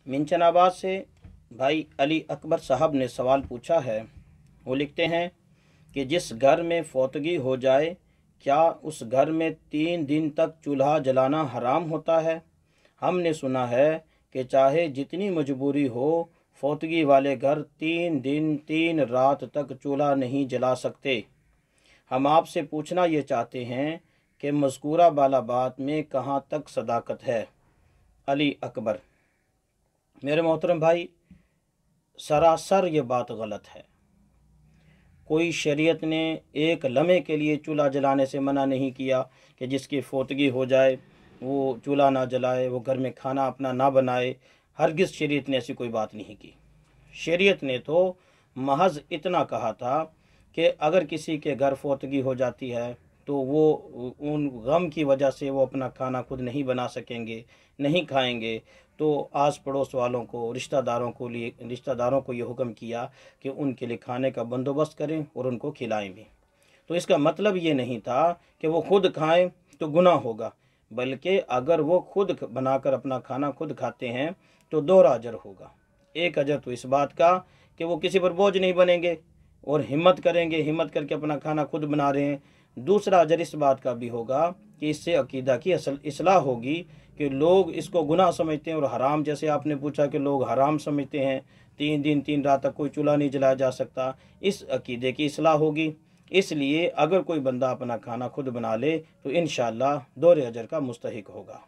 मिंचनाबाद से भाई अली अकबर साहब ने सवाल पूछा है। वो लिखते हैं कि जिस घर में फौतगी हो जाए, क्या उस घर में 3 दिन तक चूल्हा जलाना हराम होता है? हमने सुना है कि चाहे जितनी मजबूरी हो, फौतगी वाले घर 3 दिन 3 रात तक चूल्हा नहीं जला सकते। हम आपसे पूछना ये चाहते हैं कि मज़कूरा बाला बात में कहाँ तक सदाकत है। अली अकबर: मेरे मोहतरम भाई, सरासर ये बात गलत है। कोई शरीयत ने एक लम्हे के लिए चूल्हा जलाने से मना नहीं किया कि जिसकी फौतगी हो जाए वो चूल्हा ना जलाए, वो घर में खाना अपना ना बनाए। हरगिज़ शरीयत ने ऐसी कोई बात नहीं की। शरीयत ने तो महज इतना कहा था कि अगर किसी के घर फौतगी हो जाती है तो वो उन गम की वजह से वो अपना खाना खुद नहीं बना सकेंगे, नहीं खाएंगे, तो आस पड़ोस वालों को, रिश्तेदारों को ये हुक्म किया कि उनके लिए खाने का बंदोबस्त करें और उनको खिलाएं भी। तो इसका मतलब ये नहीं था कि वो खुद खाएं तो गुनाह होगा, बल्कि अगर वो खुद बनाकर अपना खाना खुद खाते हैं तो 2 अजर होगा। एक अजर तो इस बात का कि वो किसी पर बोझ नहीं बनेंगे और हिम्मत करेंगे, हिम्मत करके अपना खाना खुद बना रहे हैं। दूसरा अजर इस बात का भी होगा कि इससे अकीदा की असल इस्लाह होगी कि लोग इसको गुनाह समझते हैं और हराम, जैसे आपने पूछा कि लोग हराम समझते हैं 3 दिन 3 रात तक कोई चूल्हा नहीं जलाया जा सकता, इस अकीदे की इस्लाह होगी। इसलिए अगर कोई बंदा अपना खाना खुद बना ले तो इंशाअल्लाह 2 अजर का मुस्तहिक होगा।